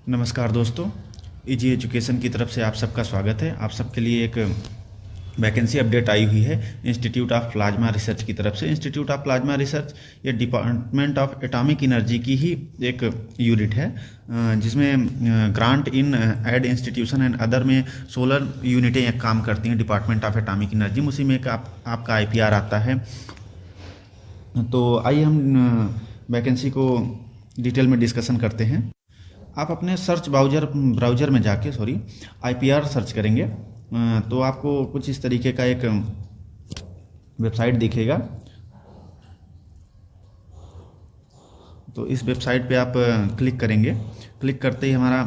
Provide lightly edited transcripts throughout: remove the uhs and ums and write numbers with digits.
नमस्कार दोस्तों, easy education की तरफ से आप सबका स्वागत है। आप सबके लिए एक वैकेंसी अपडेट आई हुई है इंस्टीट्यूट ऑफ प्लाज्मा रिसर्च की तरफ से। इंस्टीट्यूट ऑफ प्लाज्मा रिसर्च ये डिपार्टमेंट ऑफ एटॉमिक एनर्जी की ही एक यूनिट है, जिसमें grant in aid institution and other में 16 यूनिटें काम करती हैं डिपार्टमेंट ऑफ एटॉमिक एनर्जी। उसी में एक आपका IPR आता है। तो आइए हम वैकेंसी को डिटेल में डिस्कशन करते हैं। आप अपने सर्च ब्राउज़र में जाके IPR सर्च करेंगे तो आपको कुछ इस तरीके का एक वेबसाइट दिखेगा। तो इस वेबसाइट पे आप क्लिक करेंगे। क्लिक करते ही हमारा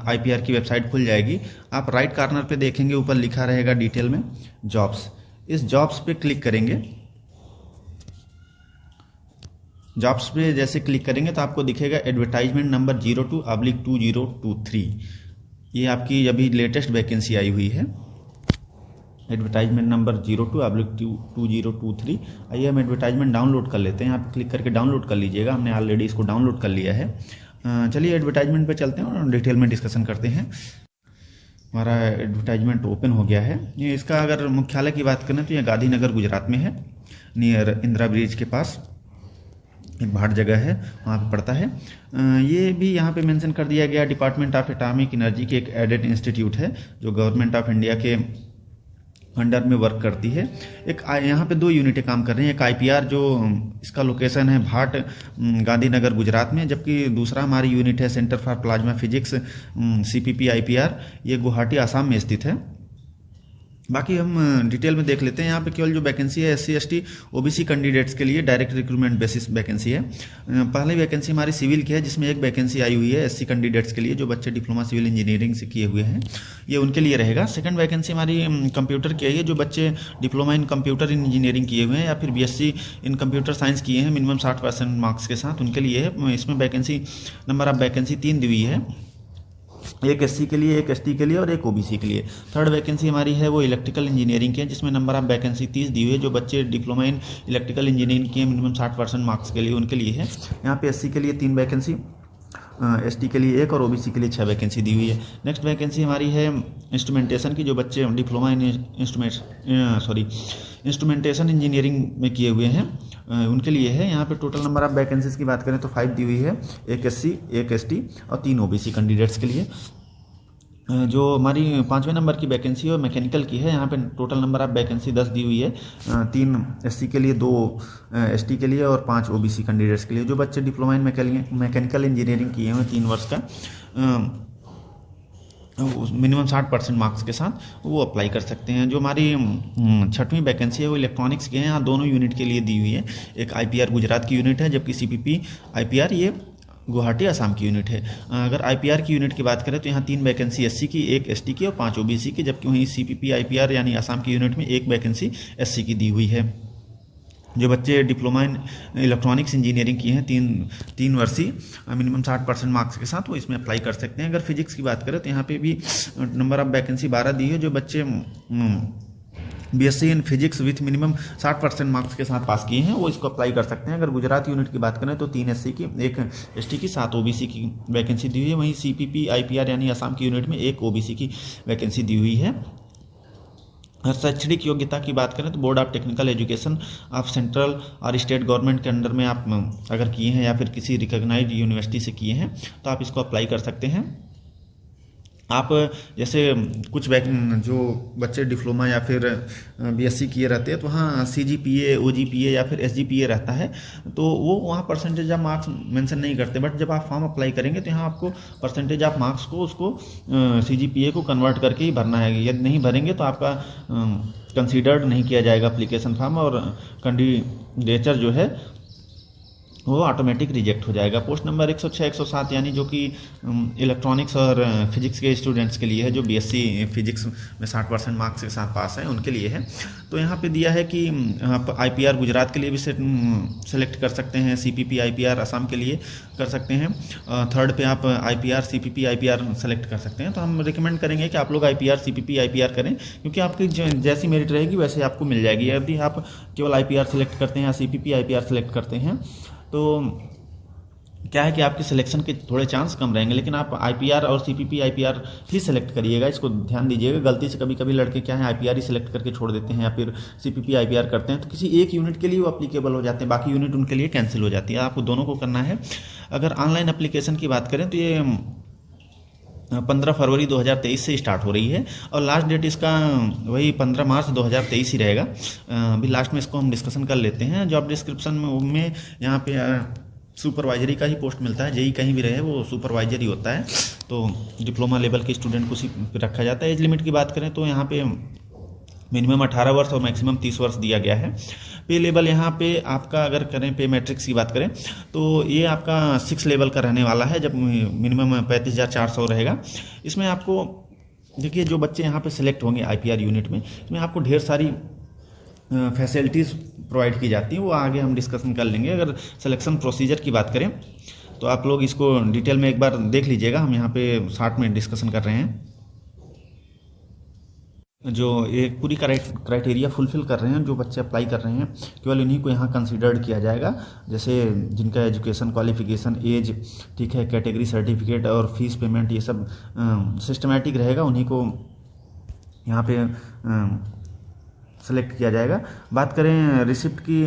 IPR की वेबसाइट खुल जाएगी। आप राइट कॉर्नर पे देखेंगे, ऊपर लिखा रहेगा डिटेल में जॉब्स। इस जॉब्स पे क्लिक करेंगे। जॉब्स पे जैसे क्लिक करेंगे तो आपको दिखेगा एडवर्टाइजमेंट नंबर 02/2023। ये आपकी अभी लेटेस्ट वैकेंसी आई हुई है, एडवर्टाइजमेंट नंबर 02/2023। आइए हम एडवर्टाइजमेंट डाउनलोड कर लेते हैं। यहाँ पे क्लिक करके डाउनलोड कर लीजिएगा। हमने ऑलरेडी इसको डाउनलोड कर लिया है। चलिए एडवर्टाइजमेंट पे चलते हैं और डिटेल में डिस्कशन करते हैं। हमारा एडवर्टाइजमेंट ओपन हो गया है। ये इसका अगर मुख्यालय की बात करें तो यह गांधीनगर गुजरात में है, नियर इंदिरा ब्रिज के पास एक भाट जगह है, वहाँ पे पड़ता है। ये भी यहाँ पे मेंशन कर दिया गया डिपार्टमेंट ऑफ एटॉमिक एनर्जी की एक एडेड इंस्टीट्यूट है जो गवर्नमेंट ऑफ इंडिया के अंडर में वर्क करती है। एक यहाँ पे 2 यूनिटें काम कर रही हैं। एक IPR जो इसका लोकेशन है भाट गांधीनगर गुजरात में, जबकि दूसरा हमारी यूनिट है centre for plasma physics CPP IPR, ये गुवाहाटी आसाम में स्थित है। बाकी हम डिटेल में देख लेते हैं। यहाँ पे केवल जो वैकेंसी है SC ST OBC कैंडिडेट्स के लिए डायरेक्ट रिक्रूटमेंट बेसिस वैकेंसी है। पहली वैकेंसी हमारी सिविल की है, जिसमें एक वैकेंसी आई हुई है SC कैंडिडेट्स के लिए जो बच्चे डिप्लोमा सिविल इंजीनियरिंग से किए हुए हैं, ये उनके लिए रहेगा। सेकंड वैकेंसी हमारी कंप्यूटर की है, जो बच्चे डिप्लोमा इन कंप्यूटर इंजीनियरिंग किए हुए हैं या फिर BSc इन कंप्यूटर साइंस किए हैं मिनिमम 60% मार्क्स के साथ, उनके लिए है। इसमें वैकेंसी नंबर ऑफ वैकेंसी 3 दी हुई है, एक SC के लिए, एक ST के लिए और एक OBC के लिए। थर्ड वैकेंसी हमारी है वो इलेक्ट्रिकल इंजीनियरिंग की है, जिसमें नंबर ऑफ वैकेंसी 30 दी हुई है। जो बच्चे डिप्लोमा इन इलेक्ट्रिकल इंजीनियरिंग किए मिनिमम 60% मार्क्स के लिए, उनके लिए है। यहाँ पे SC के लिए 3 वैकेंसी, ST के लिए 1 और OBC के लिए 6 वैकेंसी दी हुई है। नेक्स्ट वैकेंसी हमारी है इंस्ट्रूमेंटेशन की, जो बच्चे डिप्लोमा इन इंस्ट्रूमेंटेशन इंजीनियरिंग में किए हुए हैं उनके लिए है। यहाँ पे टोटल नंबर ऑफ वैकेंसीज की बात करें तो 5 दी हुई है, एक SC, एक ST और 3 OBC कैंडिडेट्स के लिए। जो हमारी 5वें नंबर की वैकेंसी है मैकेनिकल की है। यहाँ पे टोटल नंबर ऑफ वैकेंसी 10 दी हुई है, 3 SC के लिए, 2 ST के लिए और 5 OBC कैंडिडेट्स के लिए। जो बच्चे डिप्लोमा इन मैकेनिकल इंजीनियरिंग किए हैं 3 वर्ष का मिनिमम 60% मार्क्स के साथ वो अप्लाई कर सकते हैं। जो हमारी 6वीं वैकेंसी है वो इलेक्ट्रॉनिक्स की है। यहाँ दोनों यूनिट के लिए दी हुई है, एक IPR गुजरात की यूनिट है, जबकि CPP IPR ये गुवाहाटी आसाम की यूनिट है। अगर IPR की यूनिट की बात करें तो यहाँ 3 वैकेंसी SC की, 1 ST की और 5 OBC की, जबकि वहीं CPP IPR यानी आसाम की यूनिट में 1 वैकेंसी SC की दी हुई है। जो बच्चे डिप्लोमा इन इलेक्ट्रॉनिक्स इंजीनियरिंग किए हैं 3 वर्षीय मिनिमम 60% मार्क्स के साथ, वो इसमें अप्लाई कर सकते हैं। अगर फिजिक्स की बात करें तो यहाँ पे भी नंबर ऑफ वैकेंसी 12 दी है। जो बच्चे BSc in physics with minimum 60% marks के साथ पास किए हैं वो इसको अप्लाई कर सकते हैं। अगर गुजरात यूनिट की बात करें तो 3 SC की, 1 ST की, 7 OBC की वैकेंसी दी हुई है। वहीं CPP IPR यानी आसाम की यूनिट में 1 OBC की वैकेंसी दी हुई है। अगर शैक्षणिक योग्यता की बात करें तो board of technical education of central और स्टेट गवर्नमेंट के अंडर में आप अगर किए हैं या फिर किसी रिकॉग्नाइज्ड यूनिवर्सिटी से किए हैं तो आप इसको अप्लाई कर सकते हैं। आप जैसे कुछ जो बच्चे डिप्लोमा या फिर BSc किए रहते हैं तो वहाँ CGPA, OGPA या फिर SGPA रहता है, तो वो वहाँ परसेंटेज ऑफ मार्क्स मेंशन नहीं करते। बट जब आप फॉर्म अप्लाई करेंगे तो यहाँ आपको परसेंटेज ऑफ मार्क्स को उसको CGPA को कन्वर्ट करके ही भरना है। यदि नहीं भरेंगे तो आपका कंसीडर्ड नहीं किया जाएगा एप्लीकेशन फॉर्म, और कैंडिडेचर जो है वो ऑटोमेटिक रिजेक्ट हो जाएगा। पोस्ट नंबर 106, 107 यानी जो कि इलेक्ट्रॉनिक्स और फिजिक्स के स्टूडेंट्स के लिए है, जो BSc फिजिक्स में 60% मार्क्स के साथ पास है उनके लिए है। तो यहाँ पे दिया है कि आप IPR गुजरात के लिए भी सेलेक्ट कर सकते हैं, CPP IPR असम के लिए कर सकते हैं। थर्ड पे आप IPR CPP IPR सेलेक्ट कर सकते हैं। तो हम रिकमेंड करेंगे कि आप लोग IPR CPP IPR करें, क्योंकि आपकी जैसी मेरिट रहेगी वैसे आपको मिल जाएगी। यदि आप केवल IPR सेलेक्ट करते हैं या CPP IPR सेलेक्ट करते हैं तो क्या है कि आपके सिलेक्शन के थोड़े चांस कम रहेंगे, लेकिन आप आईपीआर और सीपीपी आईपीआर ही सिलेक्ट करिएगा, इसको ध्यान दीजिएगा। गलती से कभी कभी लड़के क्या है आईपीआर ही सिलेक्ट करके छोड़ देते हैं या फिर सीपीपी आईपीआर करते हैं, तो किसी एक यूनिट के लिए वो अप्लीकेबल हो जाते हैं, बाकी यूनिट उनके लिए कैंसिल हो जाती है। आपको दोनों को करना है। अगर ऑनलाइन अप्लीकेशन की बात करें तो ये 15 फरवरी 2023 से स्टार्ट हो रही है और लास्ट डेट इसका वही 15 मार्च 2023 ही रहेगा। अभी लास्ट में इसको हम डिस्कशन कर लेते हैं। जॉब डिस्क्रिप्शन में यहाँ पे सुपरवाइजरी का ही पोस्ट मिलता है, जेई कहीं भी रहे वो सुपरवाइजर ही होता है, तो डिप्लोमा लेवल के स्टूडेंट को उसी पे रखा जाता है। एज लिमिट की बात करें तो यहाँ पे मिनिमम 18 वर्ष और मैक्सिमम 30 वर्ष दिया गया है। पे लेवल यहाँ पे आपका अगर करें पे मैट्रिक्स की बात करें तो ये आपका 6 लेवल का रहने वाला है, जब मिनिमम 35,400 रहेगा। इसमें आपको देखिए जो बच्चे यहाँ पे सिलेक्ट होंगे आईपीआर यूनिट में, इसमें आपको ढेर सारी फैसिलिटीज़ प्रोवाइड की जाती हैं, वो आगे हम डिस्कशन कर लेंगे। अगर सिलेक्शन प्रोसीजर की बात करें तो आप लोग इसको डिटेल में एक बार देख लीजिएगा, हम यहाँ पे 60 मिनट डिस्कशन कर रहे हैं। जो एक पूरी क्राइटेरिया फुलफिल कर रहे हैं, जो बच्चे अप्लाई कर रहे हैं, केवल इन्हीं को यहाँ कंसिडर्ड किया जाएगा। जैसे जिनका एजुकेशन क्वालिफिकेशन, एज, ठीक है, कैटेगरी सर्टिफिकेट और फीस पेमेंट, ये सब सिस्टमेटिक रहेगा, उन्हीं को यहाँ पे सेलेक्ट किया जाएगा। बात करें रिसिप्ट की,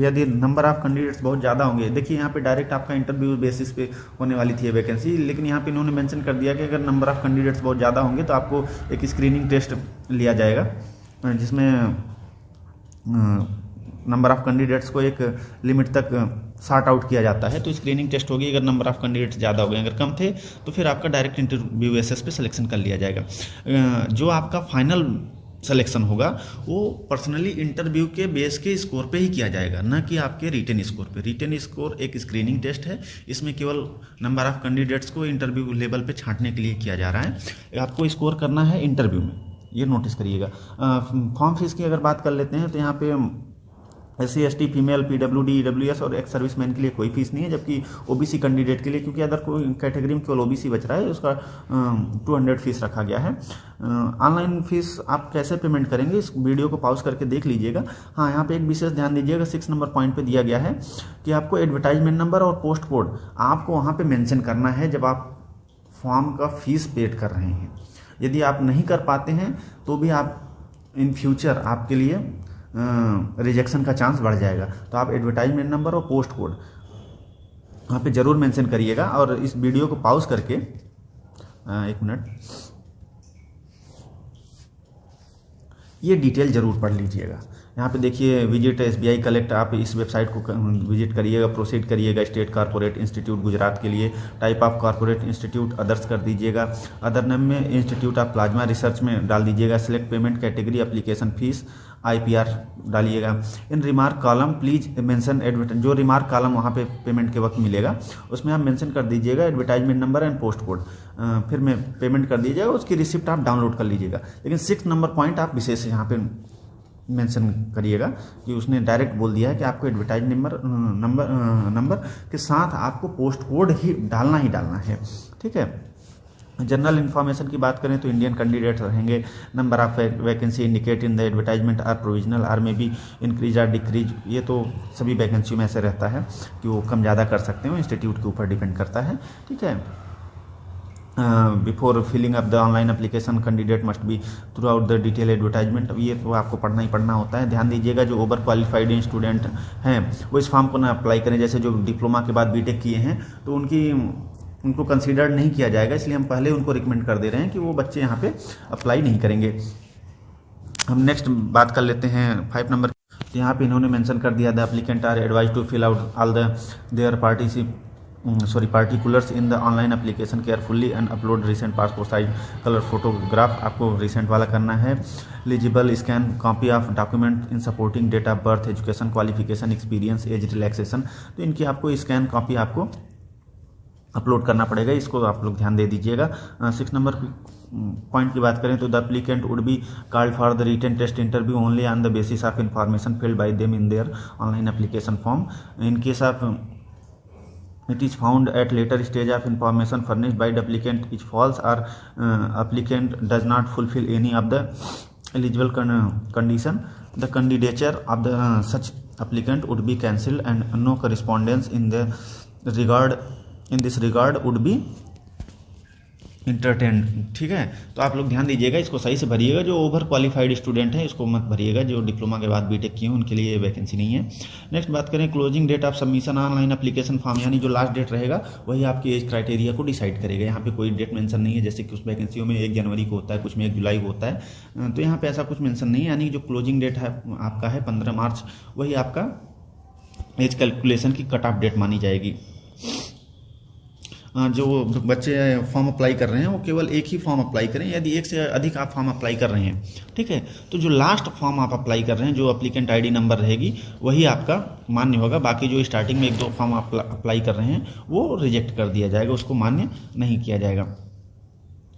यदि नंबर ऑफ कैंडिडेट्स बहुत ज़्यादा होंगे, देखिए यहाँ पे डायरेक्ट आपका इंटरव्यू बेसिस पे होने वाली थी वैकेंसी, लेकिन यहाँ पे इन्होंने मेंशन कर दिया कि अगर नंबर ऑफ कैंडिडेट्स बहुत ज़्यादा होंगे तो आपको एक स्क्रीनिंग टेस्ट लिया जाएगा, जिसमें नंबर ऑफ कैंडिडेट्स को एक लिमिट तक सॉर्ट आउट किया जाता है। तो स्क्रीनिंग टेस्ट होगी अगर नंबर ऑफ कैंडिडेट्स ज़्यादा हो गए, अगर कम थे तो फिर आपका डायरेक्ट इंटरव्यू बेसिस पे सिलेक्शन कर लिया जाएगा। जो आपका फाइनल सिलेक्शन होगा वो पर्सनली इंटरव्यू के बेस के स्कोर पे ही किया जाएगा, न कि आपके रिटन स्कोर पे। रिटन स्कोर एक स्क्रीनिंग टेस्ट है, इसमें केवल नंबर ऑफ कैंडिडेट्स को इंटरव्यू लेवल पे छांटने के लिए किया जा रहा है। आपको स्कोर करना है इंटरव्यू में, ये नोटिस करिएगा। फॉर्म फीस की अगर बात कर लेते हैं तो यहाँ पे SC ST female PWD EWS और एक्स सर्विसमैन के लिए कोई फीस नहीं है, जबकि OBC कैंडिडेट के लिए, क्योंकि अदर कोई कैटेगरी में केवल OBC बच रहा है, उसका 200 फीस रखा गया है। ऑनलाइन फीस आप कैसे पेमेंट करेंगे, इस वीडियो को पॉज करके देख लीजिएगा। हाँ, यहाँ पे एक विशेष ध्यान दीजिएगा, 6 नंबर पॉइंट पे दिया गया है कि आपको एडवर्टाइजमेंट नंबर और पोस्ट कोड आपको वहाँ पर मैंशन करना है जब आप फॉर्म का फीस पेड कर रहे हैं। यदि आप नहीं कर पाते हैं तो भी आप इन फ्यूचर आपके लिए रिजेक्शन का चांस बढ़ जाएगा। तो आप एडवर्टाइजमेंट नंबर और पोस्ट कोड वहाँ पे ज़रूर मेंशन करिएगा। और इस वीडियो को पॉज करके 1 मिनट ये डिटेल ज़रूर पढ़ लीजिएगा। यहाँ पे देखिए विजिट SBI कलेक्ट, आप इस वेबसाइट को विजिट करिएगा, प्रोसीड करिएगा। स्टेट कॉर्पोरेट इंस्टीट्यूट गुजरात के लिए, type of corporate institute others कर दीजिएगा। अदर नेम में इंस्टीट्यूट ऑफ प्लाज्मा रिसर्च में डाल दीजिएगा। Select payment category application fees IPR डालिएगा। In remark column please mention advertise, जो रिमार्क कॉलम वहाँ पे पेमेंट के वक्त मिलेगा उसमें आप मेंशन कर दीजिएगा advertisement number and post code. फिर में पेमेंट कर दीजिएगा, उसकी रिसिप्ट आप डाउनलोड कर लीजिएगा। लेकिन 6 नंबर पॉइंट आप विशेष यहाँ पे मेंशन करिएगा कि उसने डायरेक्ट बोल दिया है कि आपको एडवर्टाइज नंबर के साथ आपको पोस्ट कोड ही डालना है, ठीक है। जनरल इन्फॉर्मेशन की बात करें तो इंडियन कैंडिडेट रहेंगे। Number of vacancy indicate in the advertisement are provisional or may be increase or decrease, ये तो सभी वैकेंसियों में ऐसे रहता है कि वो कम ज़्यादा कर सकते हैं, इंस्टीट्यूट के ऊपर डिपेंड करता है, ठीक है। Before filling up the online application candidate must be through out the detail advertisement, ये तो आपको पढ़ना ही पढ़ना होता है। ध्यान दीजिएगा जो ओवर क्वालिफाइड स्टूडेंट हैं वो इस फॉर्म को ना अप्लाई करें। जैसे जो डिप्लोमा के बाद बीटेक किए हैं तो उनको कंसीडर नहीं किया जाएगा, इसलिए हम पहले उनको रिकमेंड कर दे रहे हैं कि वो बच्चे यहाँ पे अप्लाई नहीं करेंगे। हम नेक्स्ट बात कर लेते हैं 5 नंबर। तो यहाँ पे इन्होंने मेंशन कर दिया the applicant are advise to fill out all their particulars in the online application carefully and upload recent passport size color photograph, आपको recent वाला करना है। eligible scan copy of document in supporting date of birth, education qualification, experience, age relaxation, तो इनकी आपको scan copy आपको upload करना पड़ेगा, इसको आप लोग ध्यान दे दीजिएगा। 6 नंबर पॉइंट की बात करें तो the applicant would be called for the written test interview only on the basis of information filled by them in their online application form. In case of it is found at later stage of information furnished by the applicant is false or applicant does not fulfill any of the eligible condition, the candidature of the such applicant would be cancelled and no correspondence in the this regard would be entertain. ठीक है, तो आप लोग ध्यान दीजिएगा, इसको सही से भरिएगा। जो ओवर क्वालिफाइड स्टूडेंट हैं इसको मत भरिएगा, जो डिप्लोमा के बाद बीटेक किए हैं उनके लिए वैकेंसी नहीं है। नेक्स्ट बात करें closing date of submission online application form, यानी जो लास्ट डेट रहेगा वही आपकी एज क्राइटेरिया को डिसाइड करेगा। यहाँ पे कोई डेट मेंशन नहीं है, जैसे कुछ वैकेंसियों में 1 जनवरी को होता है, कुछ में 1 जुलाई को होता है, तो यहाँ पे ऐसा कुछ मेंशन नहीं है। यानी जो क्लोजिंग डेट है आपका है 15 मार्च, वही आपका एज कैलकुलेशन की कट ऑफ डेट मानी जाएगी। जो बच्चे फॉर्म अप्लाई कर रहे हैं वो केवल एक ही फॉर्म अप्लाई करें, यदि एक से अधिक आप फॉर्म अप्लाई कर रहे हैं। ठीक है, तो जो लास्ट फॉर्म आप अप्लाई कर रहे हैं, जो एप्लीकेंट आईडी नंबर रहेगी वही आपका मान्य होगा। बाकी जो स्टार्टिंग में 1-2 फॉर्म आप अप्लाई कर रहे हैं वो रिजेक्ट कर दिया जाएगा, उसको मान्य नहीं किया जाएगा।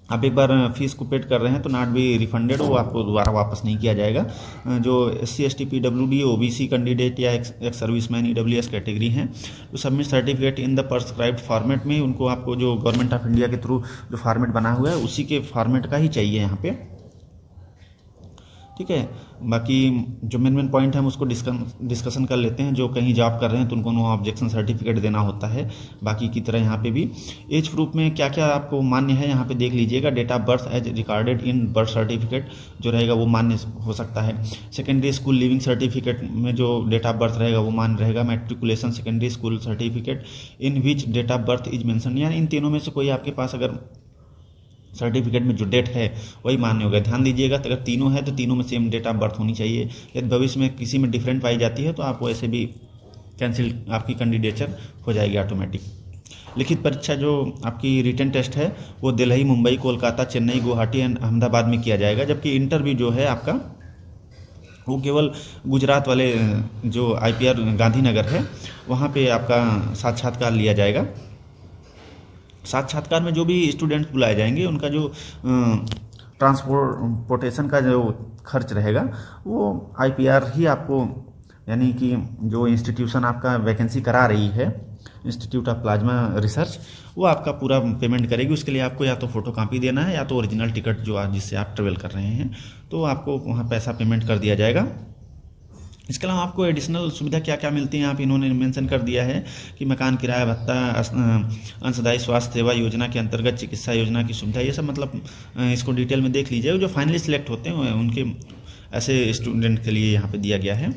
आप एक बार फीस को पेड कर रहे हैं तो नॉट बी रिफंडेड, वो आपको दोबारा वापस नहीं किया जाएगा। जो SC ST PWD OBC candidate या एक्स सर्विसमैन EWS कैटेगरी हैं, तो submit certificate in the prescribed format में, उनको आपको जो गवर्नमेंट ऑफ इंडिया के थ्रू जो फॉर्मेट बना हुआ है उसी के फॉर्मेट का ही चाहिए यहाँ पे। ठीक है, बाकी जो मेन पॉइंट है हम उसको डिस्कशन कर लेते हैं। जो कहीं जॉब कर रहे हैं तो उनको नो ऑब्जेक्शन सर्टिफिकेट देना होता है, बाकी की तरह यहाँ पे भी। एज प्रूफ में क्या क्या आपको मान्य है यहाँ पे देख लीजिएगा। Date of birth age recorded in birth certificate जो रहेगा वो मान्य हो सकता है। सेकेंडरी स्कूल लिविंग सर्टिफिकेट में जो डेट ऑफ बर्थ रहेगा वो मान्य रहेगा। Matriculation secondary school certificate in which date of birth is mention, यानी इन तीनों में से कोई आपके पास अगर सर्टिफिकेट में जो डेट है वही मान्य होगा। ध्यान दीजिएगा, अगर तीनों है तो तीनों में सेम डेट ऑफ बर्थ होनी चाहिए। यदि भविष्य में किसी में डिफरेंट पाई जाती है तो आपको ऐसे भी कैंसिल, आपकी कैंडिडेचर हो जाएगी ऑटोमेटिक। लिखित परीक्षा जो आपकी रिटन टेस्ट है वो दिल्ली, मुंबई, कोलकाता, चेन्नई, गुवाहाटी एंड अहमदाबाद में किया जाएगा। जबकि इंटरव्यू जो है आपका वो केवल गुजरात वाले जो IPR गांधीनगर है वहाँ पे आपका साक्षात्कार लिया जाएगा। साक्षात्कार में जो भी स्टूडेंट्स बुलाए जाएंगे उनका जो ट्रांसपोर्टेशन का जो खर्च रहेगा वो IPR ही आपको, यानी कि जो इंस्टीट्यूशन आपका वैकेंसी करा रही है, इंस्टीट्यूट ऑफ प्लाज्मा रिसर्च, वो आपका पूरा पेमेंट करेगी। उसके लिए आपको या तो फोटो कॉपी देना है या तो ओरिजिनल टिकट जो जिससे आप ट्रेवल कर रहे हैं, तो आपको वहाँ पैसा पेमेंट कर दिया जाएगा। इसके अलावा आपको एडिशनल सुविधा क्या क्या मिलती हैं आप इन्होंने मेंशन कर दिया है कि मकान किराया भत्ता, अंशदायी स्वास्थ्य सेवा योजना के अंतर्गत चिकित्सा योजना की सुविधा, ये सब मतलब इसको डिटेल में देख लीजिए। जो फाइनली सिलेक्ट होते हैं उनके ऐसे स्टूडेंट के लिए यहाँ पे दिया गया है।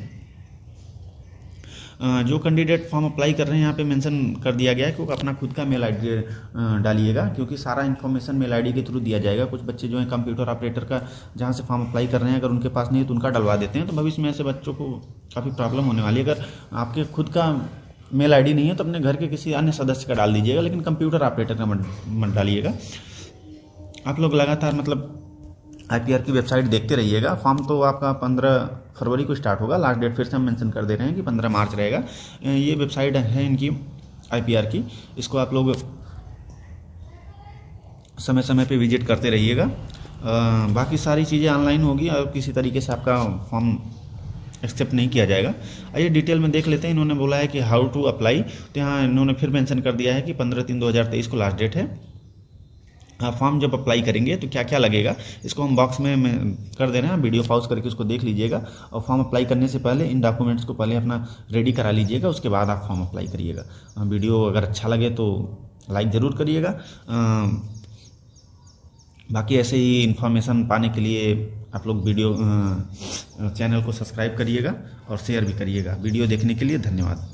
जो कैंडिडेट फॉर्म अप्लाई कर रहे हैं यहाँ पे मेंशन कर दिया गया है कि अपना खुद का मेल ID डालिएगा, क्योंकि सारा इन्फॉर्मेशन मेल ID के थ्रू दिया जाएगा। कुछ बच्चे जो हैं कंप्यूटर ऑपरेटर का जहाँ से फॉर्म अप्लाई कर रहे हैं, अगर उनके पास नहीं है तो उनका डलवा देते हैं, तो भविष्य में ऐसे बच्चों को काफ़ी प्रॉब्लम होने वाली है। अगर आपके खुद का मेल ID नहीं है तो अपने घर के किसी अन्य सदस्य का डाल दीजिएगा, लेकिन कंप्यूटर ऑपरेटर का मत डालिएगा। आप लोग लगातार मतलब IPR की वेबसाइट देखते रहिएगा। फॉर्म तो आपका 15 फरवरी को स्टार्ट होगा, लास्ट डेट फिर से हम मेंशन कर दे रहे हैं कि 15 मार्च रहेगा। ये वेबसाइट है इनकी IPR की, इसको आप लोग समय समय पे विजिट करते रहिएगा। बाकी सारी चीज़ें ऑनलाइन होगी और किसी तरीके से आपका फॉर्म एक्सेप्ट नहीं किया जाएगा। आइए डिटेल में देख लेते हैं। इन्होंने बोला है कि हाउ टू अप्लाई, तो यहाँ इन्होंने फिर मेंशन कर दिया है कि 15/3/2023 को लास्ट डेट है। फॉर्म जब अप्लाई करेंगे तो क्या क्या लगेगा इसको हम बॉक्स में कर दे रहे हैं, वीडियो पॉज करके उसको देख लीजिएगा। और फॉर्म अप्लाई करने से पहले इन डॉक्यूमेंट्स को पहले अपना रेडी करा लीजिएगा, उसके बाद आप फॉर्म अप्लाई करिएगा। वीडियो अगर अच्छा लगे तो लाइक ज़रूर करिएगा। बाकी ऐसे ही इन्फॉर्मेशन पाने के लिए आप लोग चैनल को सब्सक्राइब करिएगा और शेयर भी करिएगा। वीडियो देखने के लिए धन्यवाद।